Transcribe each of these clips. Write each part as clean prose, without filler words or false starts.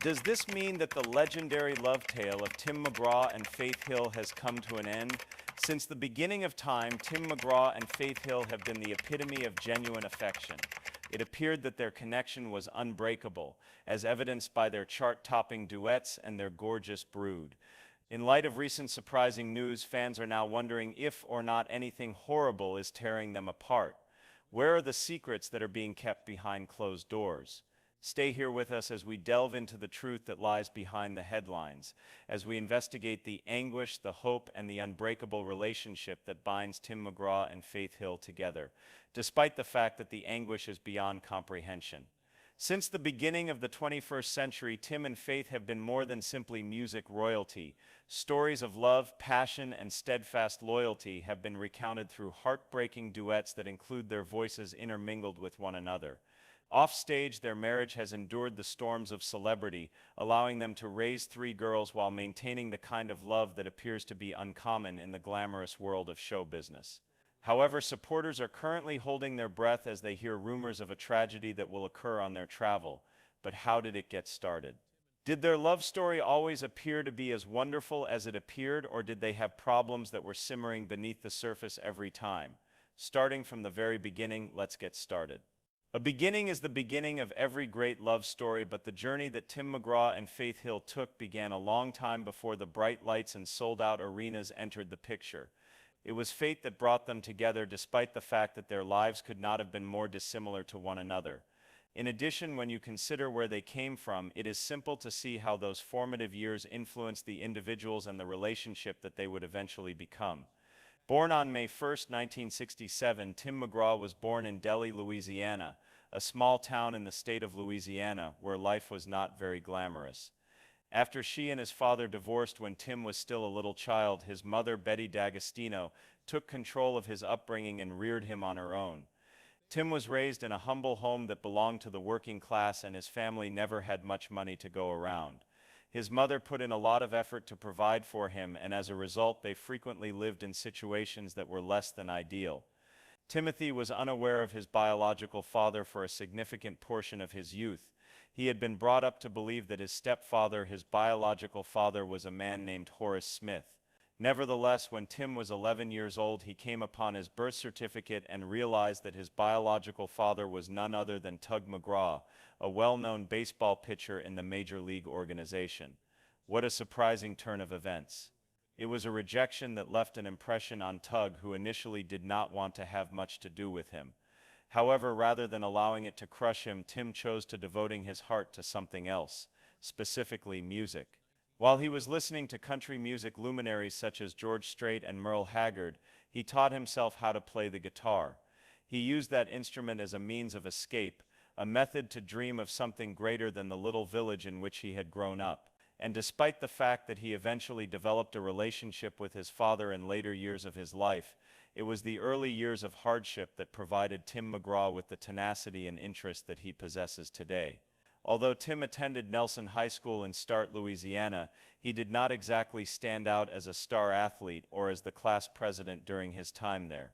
Does this mean that the legendary love tale of Tim McGraw and Faith Hill has come to an end? Since the beginning of time, Tim McGraw and Faith Hill have been the epitome of genuine affection. It appeared that their connection was unbreakable, as evidenced by their chart-topping duets and their gorgeous brood. In light of recent surprising news, fans are now wondering if or not anything horrible is tearing them apart. Where are the secrets that are being kept behind closed doors? Stay here with us as we delve into the truth that lies behind the headlines, as we investigate the anguish, the hope, and the unbreakable relationship that binds Tim McGraw and Faith Hill together, despite the fact that the anguish is beyond comprehension. Since the beginning of the 21st century, Tim and Faith have been more than simply music royalty. Stories of love, passion, and steadfast loyalty have been recounted through heartbreaking duets that include their voices intermingled with one another. Offstage, their marriage has endured the storms of celebrity, allowing them to raise three girls while maintaining the kind of love that appears to be uncommon in the glamorous world of show business. However, supporters are currently holding their breath as they hear rumors of a tragedy that will occur on their travel. But how did it get started? Did their love story always appear to be as wonderful as it appeared, or did they have problems that were simmering beneath the surface every time? Starting from the very beginning, let's get started. A beginning is the beginning of every great love story, but the journey that Tim McGraw and Faith Hill took began a long time before the bright lights and sold-out arenas entered the picture. It was fate that brought them together, despite the fact that their lives could not have been more dissimilar to one another. In addition, when you consider where they came from, it is simple to see how those formative years influenced the individuals and the relationship that they would eventually become. Born on May 1st, 1967, Tim McGraw was born in Delhi, Louisiana, a small town in the state of Louisiana where life was not very glamorous. After she and his father divorced when Tim was still a little child, his mother, Betty D'Agostino, took control of his upbringing and reared him on her own. Tim was raised in a humble home that belonged to the working class, and his family never had much money to go around. His mother put in a lot of effort to provide for him, and as a result, they frequently lived in situations that were less than ideal. Timothy was unaware of his biological father for a significant portion of his youth. He had been brought up to believe that his stepfather, his biological father, was a man named Horace Smith. Nevertheless, when Tim was 11 years old, he came upon his birth certificate and realized that his biological father was none other than Tug McGraw, a well-known baseball pitcher in the Major League organization. What a surprising turn of events. It was a rejection that left an impression on Tug, who initially did not want to have much to do with him. However, rather than allowing it to crush him, Tim chose to devoting his heart to something else, specifically music. While he was listening to country music luminaries such as George Strait and Merle Haggard, he taught himself how to play the guitar. He used that instrument as a means of escape, a method to dream of something greater than the little village in which he had grown up. And despite the fact that he eventually developed a relationship with his father in later years of his life, it was the early years of hardship that provided Tim McGraw with the tenacity and interest that he possesses today. Although Tim attended Nelson High School in Start, Louisiana, he did not exactly stand out as a star athlete or as the class president during his time there.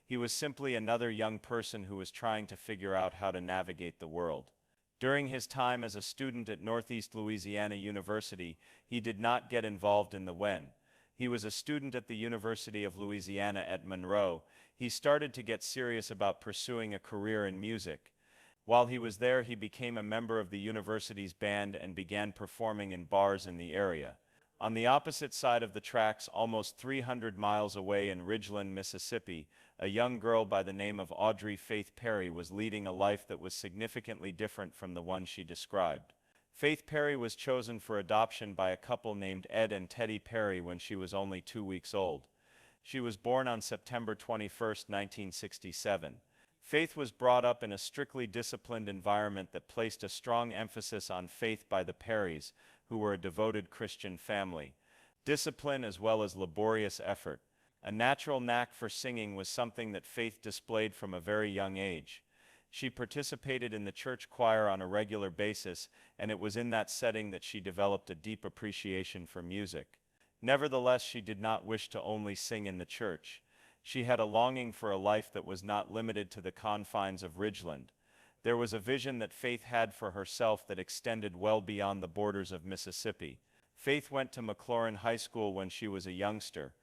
He was simply another young person who was trying to figure out how to navigate the world. During his time as a student at Northeast Louisiana University, he did not get involved in the when. He was a student at the University of Louisiana at Monroe. He started to get serious about pursuing a career in music. While he was there, he became a member of the university's band and began performing in bars in the area. On the opposite side of the tracks, almost 300 miles away in Ridgeland, Mississippi, a young girl by the name of Audrey Faith Perry was leading a life that was significantly different from the one she described. Faith Perry was chosen for adoption by a couple named Ed and Teddy Perry when she was only 2 weeks old. She was born on September 21st, 1967. Faith was brought up in a strictly disciplined environment that placed a strong emphasis on faith by the Perrys, who were a devoted Christian family. Discipline as well as laborious effort. A natural knack for singing was something that Faith displayed from a very young age. She participated in the church choir on a regular basis, and it was in that setting that she developed a deep appreciation for music. Nevertheless, she did not wish to only sing in the church. She had a longing for a life that was not limited to the confines of Ridgeland. There was a vision that Faith had for herself that extended well beyond the borders of Mississippi. Faith went to McLaurin High School when she was a youngster.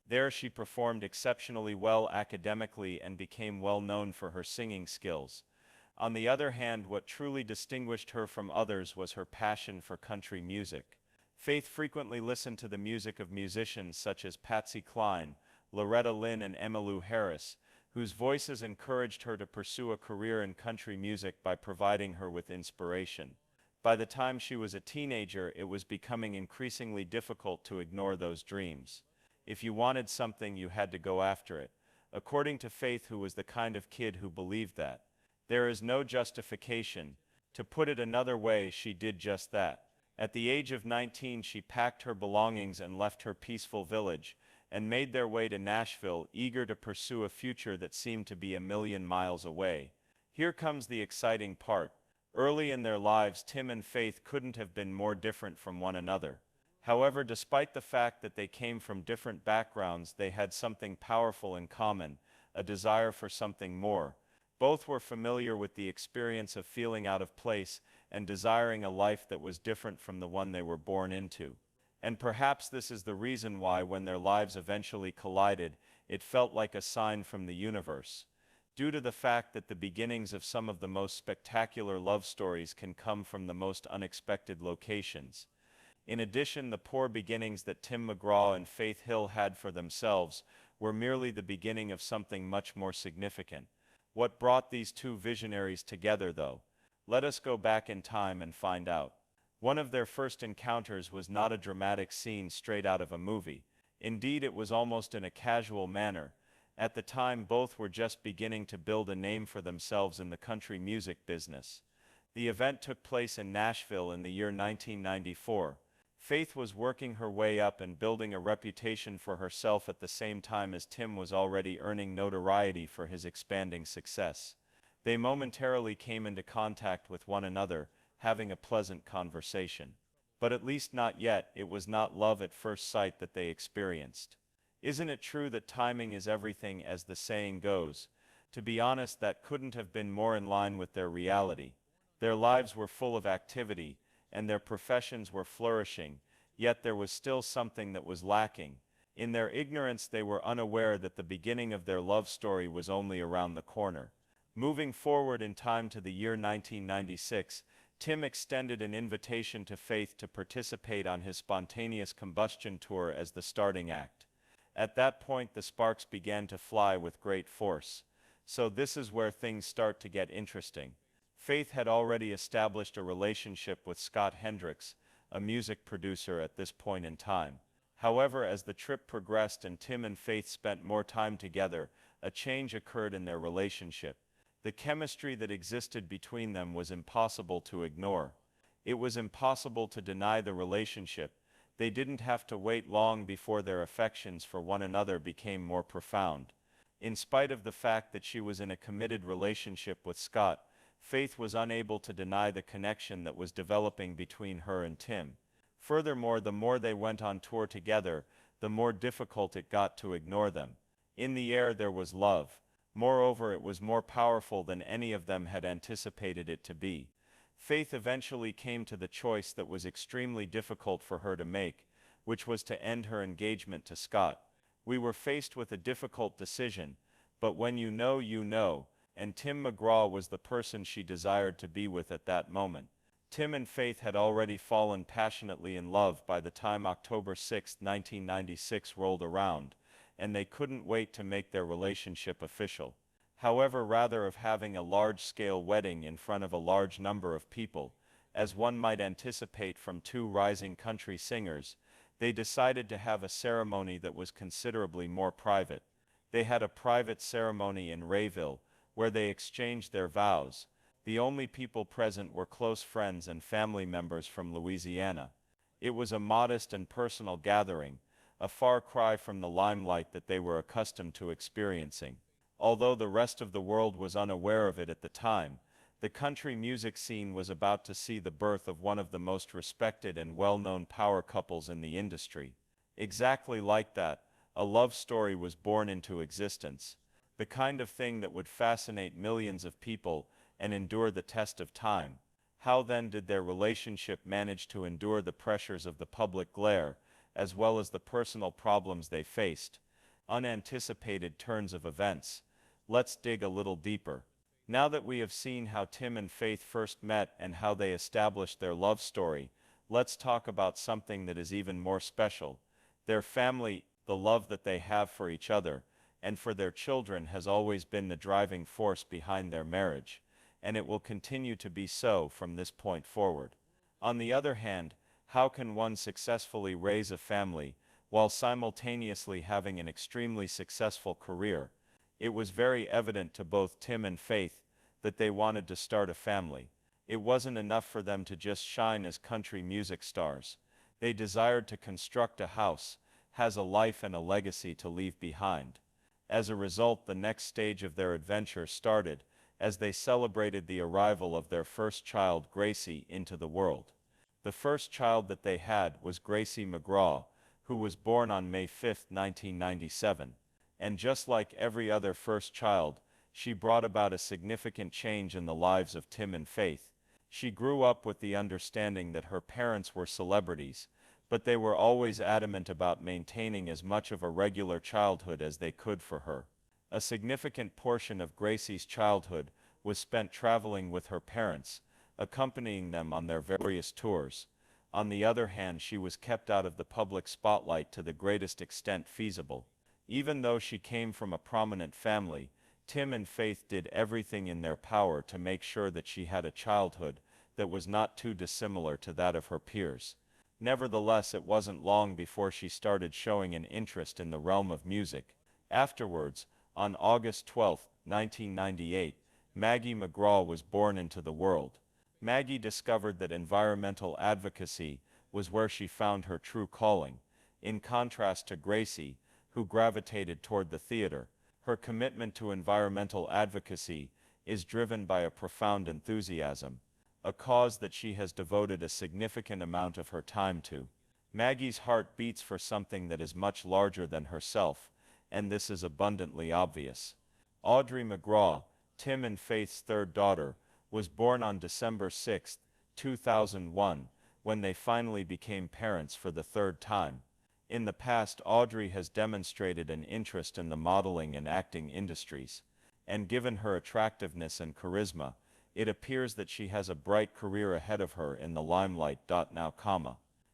There she performed exceptionally well academically and became well known for her singing skills. On the other hand, what truly distinguished her from others was her passion for country music. Faith frequently listened to the music of musicians such as Patsy Cline, Loretta Lynn, and Emmylou Harris, whose voices encouraged her to pursue a career in country music by providing her with inspiration. By the time she was a teenager, it was becoming increasingly difficult to ignore those dreams. If you wanted something, you had to go after it. According to Faith, who was the kind of kid who believed that. There is no justification. To put it another way, she did just that. At the age of 19, she packed her belongings and left her peaceful village, and made their way to Nashville, eager to pursue a future that seemed to be a million miles away. Here comes the exciting part. Early in their lives, Tim and Faith couldn't have been more different from one another. However, despite the fact that they came from different backgrounds, they had something powerful in common, a desire for something more. Both were familiar with the experience of feeling out of place and desiring a life that was different from the one they were born into. And perhaps this is the reason why, when their lives eventually collided, it felt like a sign from the universe. Due to the fact that the beginnings of some of the most spectacular love stories can come from the most unexpected locations. In addition, the poor beginnings that Tim McGraw and Faith Hill had for themselves were merely the beginning of something much more significant. What brought these two visionaries together, though? Let us go back in time and find out. One of their first encounters was not a dramatic scene straight out of a movie. Indeed, it was almost in a casual manner. At the time, both were just beginning to build a name for themselves in the country music business. The event took place in Nashville in the year 1994. Faith was working her way up and building a reputation for herself at the same time as Tim was already earning notoriety for his expanding success. They momentarily came into contact with one another, having a pleasant conversation. But at least not yet. It was not love at first sight that they experienced. Isn't it true that timing is everything, as the saying goes? To be honest, that couldn't have been more in line with their reality. Their lives were full of activity, and their professions were flourishing, yet there was still something that was lacking. In their ignorance, they were unaware that the beginning of their love story was only around the corner. Moving forward in time to the year 1996, Tim extended an invitation to Faith to participate on his Spontaneous Combustion tour as the starting act. At that point, the sparks began to fly with great force. So this is where things start to get interesting. Faith had already established a relationship with Scott Hendricks, a music producer, at this point in time. However, as the trip progressed and Tim and Faith spent more time together, a change occurred in their relationship. The chemistry that existed between them was impossible to ignore. It was impossible to deny the relationship. They didn't have to wait long before their affections for one another became more profound. In spite of the fact that she was in a committed relationship with Scott, Faith was unable to deny the connection that was developing between her and Tim. Furthermore, the more they went on tour together, the more difficult it got to ignore them. In the air there was love. Moreover, it was more powerful than any of them had anticipated it to be. Faith eventually came to the choice that was extremely difficult for her to make, which was to end her engagement to Scott. We were faced with a difficult decision, but when you know, you know, and Tim McGraw was the person she desired to be with at that moment. Tim and Faith had already fallen passionately in love by the time October 6, 1996 rolled around, and they couldn't wait to make their relationship official. However, rather of having a large-scale wedding in front of a large number of people, as one might anticipate from two rising country singers, they decided to have a ceremony that was considerably more private. They had a private ceremony in Rayville, where they exchanged their vows. The only people present were close friends and family members from Louisiana. It was a modest and personal gathering, a far cry from the limelight that they were accustomed to experiencing. Although the rest of the world was unaware of it at the time, the country music scene was about to see the birth of one of the most respected and well-known power couples in the industry. Exactly like that, a love story was born into existence. The kind of thing that would fascinate millions of people and endure the test of time. How then did their relationship manage to endure the pressures of the public glare, as well as the personal problems they faced? Unanticipated turns of events. Let's dig a little deeper. Now that we have seen how Tim and Faith first met and how they established their love story, let's talk about something that is even more special. Their family. The love that they have for each other and for their children has always been the driving force behind their marriage, and it will continue to be so from this point forward. On the other hand, how can one successfully raise a family while simultaneously having an extremely successful career? It was very evident to both Tim and Faith that they wanted to start a family. It wasn't enough for them to just shine as country music stars. They desired to construct a house, has a life and a legacy to leave behind. As a result, the next stage of their adventure started as they celebrated the arrival of their first child, Gracie, into the world. The first child that they had was Gracie McGraw, who was born on May 5, 1997. And just like every other first child, she brought about a significant change in the lives of Tim and Faith. She grew up with the understanding that her parents were celebrities, but they were always adamant about maintaining as much of a regular childhood as they could for her. A significant portion of Gracie's childhood was spent traveling with her parents, accompanying them on their various tours. On the other hand, she was kept out of the public spotlight to the greatest extent feasible. Even though she came from a prominent family, Tim and Faith did everything in their power to make sure that she had a childhood that was not too dissimilar to that of her peers. Nevertheless, it wasn't long before she started showing an interest in the realm of music. Afterwards, on August 12, 1998, Maggie McGraw was born into the world. Maggie discovered that environmental advocacy was where she found her true calling. In contrast to Gracie, who gravitated toward the theater, her commitment to environmental advocacy is driven by a profound enthusiasm, a cause that she has devoted a significant amount of her time to. Maggie's heart beats for something that is much larger than herself, and this is abundantly obvious. Audrey McGraw, Tim and Faith's third daughter, was born on December 6, 2001, when they finally became parents for the third time. In the past, Audrey has demonstrated an interest in the modeling and acting industries, and given her attractiveness and charisma, it appears that she has a bright career ahead of her in the limelight. Now,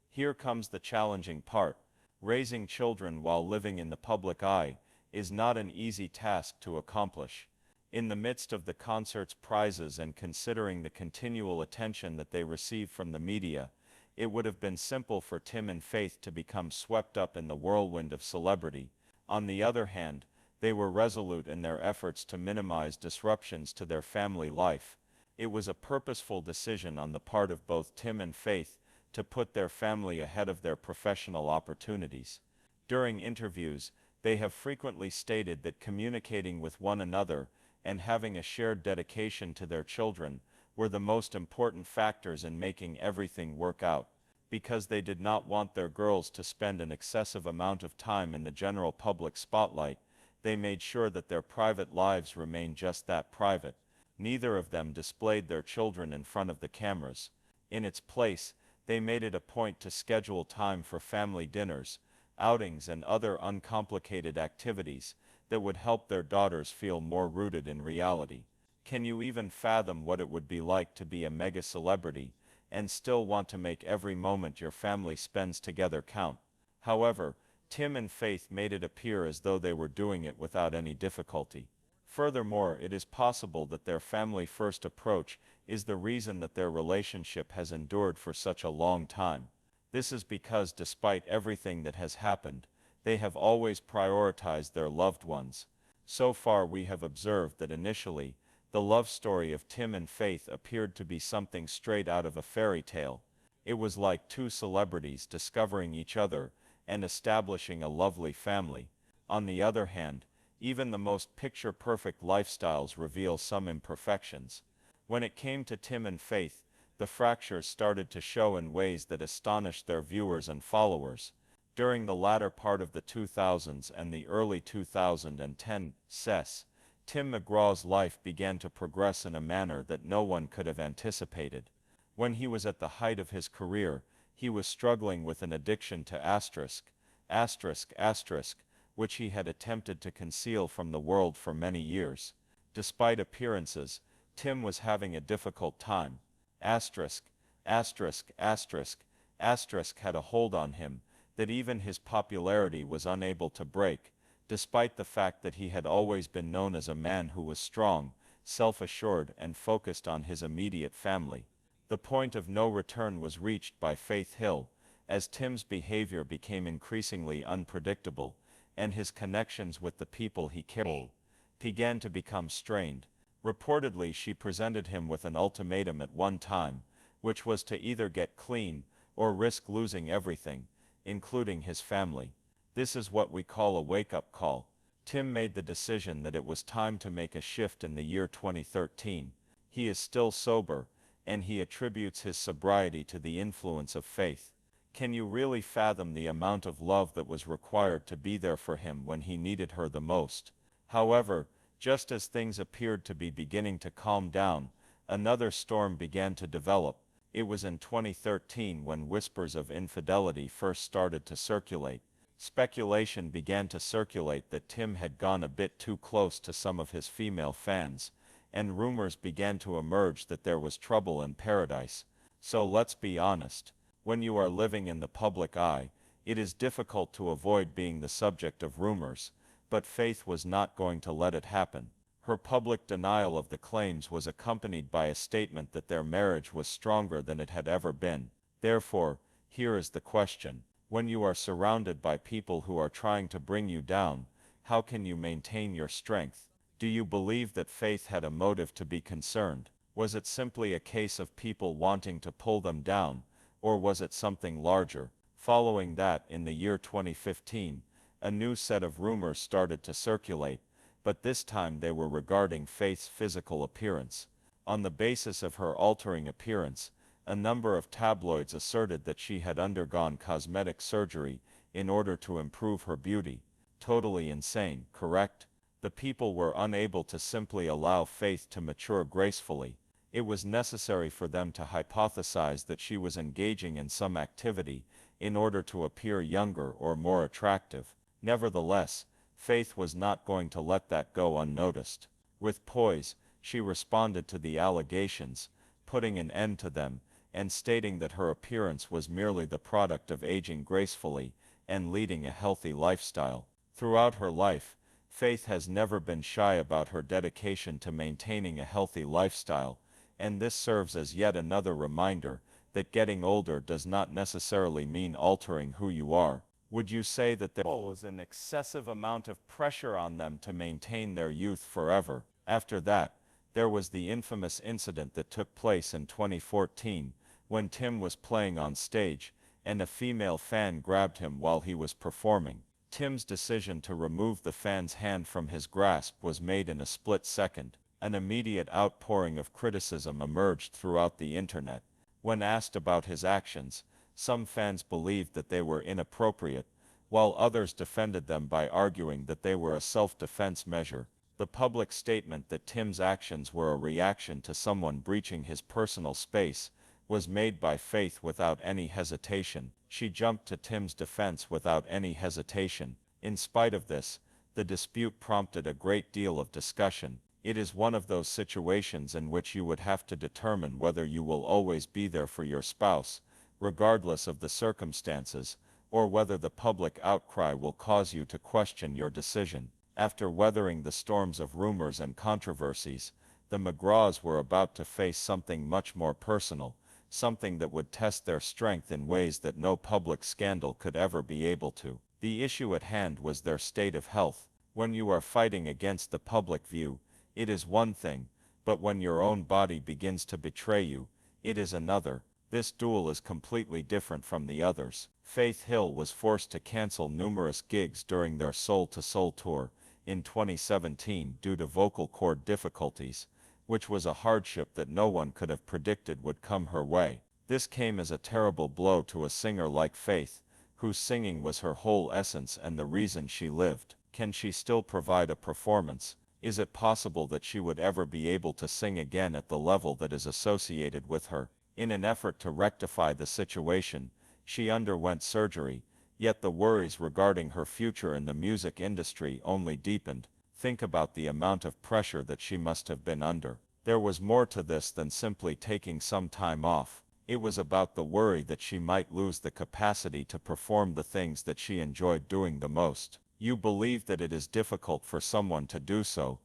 here comes the challenging part. Raising children while living in the public eye is not an easy task to accomplish. In the midst of the concert's prizes and considering the continual attention that they receive from the media, it would have been simple for Tim and Faith to become swept up in the whirlwind of celebrity. On the other hand, they were resolute in their efforts to minimize disruptions to their family life. It was a purposeful decision on the part of both Tim and Faith to put their family ahead of their professional opportunities. During interviews, they have frequently stated that communicating with one another and having a shared dedication to their children were the most important factors in making everything work out. Because they did not want their girls to spend an excessive amount of time in the general public spotlight, they made sure that their private lives remained just that, private. Neither of them displayed their children in front of the cameras. In its place, they made it a point to schedule time for family dinners, outings, and other uncomplicated activities that would help their daughters feel more rooted in reality. Can you even fathom what it would be like to be a mega celebrity and still want to make every moment your family spends together count? However, Tim and Faith made it appear as though they were doing it without any difficulty. Furthermore, it is possible that their family-first approach is the reason that their relationship has endured for such a long time. This is because despite everything that has happened, they have always prioritized their loved ones. So far we have observed that initially, the love story of Tim and Faith appeared to be something straight out of a fairy tale. It was like two celebrities discovering each other and establishing a lovely family. On the other hand, even the most picture-perfect lifestyles reveal some imperfections. When it came to Tim and Faith, the fractures started to show in ways that astonished their viewers and followers. During the latter part of the 2000s and the early 2010s, Tim McGraw's life began to progress in a manner that no one could have anticipated. When he was at the height of his career, he was struggling with an addiction to which he had attempted to conceal from the world for many years. Despite appearances, Tim was having a difficult time. Asterisk, asterisk, asterisk, asterisk had a hold on him that even his popularity was unable to break, despite the fact that he had always been known as a man who was strong, self-assured, and focused on his immediate family. The point of no return was reached by Faith Hill, as Tim's behavior became increasingly unpredictable, and his connections with the people he cared began to become strained. Reportedly, she presented him with an ultimatum at one time, which was to either get clean or risk losing everything, including his family. This is what we call a wake-up call. Tim made the decision that it was time to make a shift in the year 2013. He is still sober, and he attributes his sobriety to the influence of faith. Can you really fathom the amount of love that was required to be there for him when he needed her the most? However, just as things appeared to be beginning to calm down, another storm began to develop. It was in 2013 when whispers of infidelity first started to circulate. Speculation began to circulate that Tim had gone a bit too close to some of his female fans, and rumors began to emerge that there was trouble in paradise. So let's be honest, when you are living in the public eye, it is difficult to avoid being the subject of rumors, but Faith was not going to let it happen. Her public denial of the claims was accompanied by a statement that their marriage was stronger than it had ever been. Therefore, here is the question. When you are surrounded by people who are trying to bring you down, how can you maintain your strength? Do you believe that Faith had a motive to be concerned? Was it simply a case of people wanting to pull them down, or was it something larger? Following that, in the year 2015, a new set of rumors started to circulate, but this time they were regarding Faith's physical appearance. On the basis of her altering appearance, a number of tabloids asserted that she had undergone cosmetic surgery in order to improve her beauty. Totally insane, correct? The people were unable to simply allow Faith to mature gracefully. It was necessary for them to hypothesize that she was engaging in some activity in order to appear younger or more attractive. Nevertheless, Faith was not going to let that go unnoticed. With poise, she responded to the allegations, putting an end to them, and stating that her appearance was merely the product of aging gracefully and leading a healthy lifestyle. Throughout her life, Faith has never been shy about her dedication to maintaining a healthy lifestyle, and this serves as yet another reminder that getting older does not necessarily mean altering who you are. Would you say that there was an excessive amount of pressure on them to maintain their youth forever? After that, there was the infamous incident that took place in 2014, when Tim was playing on stage, and a female fan grabbed him while he was performing. Tim's decision to remove the fan's hand from his grasp was made in a split second. An immediate outpouring of criticism emerged throughout the internet. When asked about his actions, some fans believed that they were inappropriate, while others defended them by arguing that they were a self-defense measure. The public statement that Tim's actions were a reaction to someone breaching his personal space was made by Faith without any hesitation. She jumped to Tim's defense without any hesitation. In spite of this, the dispute prompted a great deal of discussion. It is one of those situations in which you would have to determine whether you will always be there for your spouse, regardless of the circumstances, or whether the public outcry will cause you to question your decision. After weathering the storms of rumors and controversies, the McGraws were about to face something much more personal, something that would test their strength in ways that no public scandal could ever be able to. The issue at hand was their state of health. When you are fighting against the public view, it is one thing, but when your own body begins to betray you, it is another. This duel is completely different from the others. Faith Hill was forced to cancel numerous gigs during their Soul to Soul tour in 2017 due to vocal cord difficulties, which was a hardship that no one could have predicted would come her way. This came as a terrible blow to a singer like Faith, whose singing was her whole essence and the reason she lived. Can she still provide a performance? Is it possible that she would ever be able to sing again at the level that is associated with her? In an effort to rectify the situation, she underwent surgery, yet the worries regarding her future in the music industry only deepened. Think about the amount of pressure that she must have been under. There was more to this than simply taking some time off. It was about the worry that she might lose the capacity to perform the things that she enjoyed doing the most. You believe that it is difficult for someone to do so,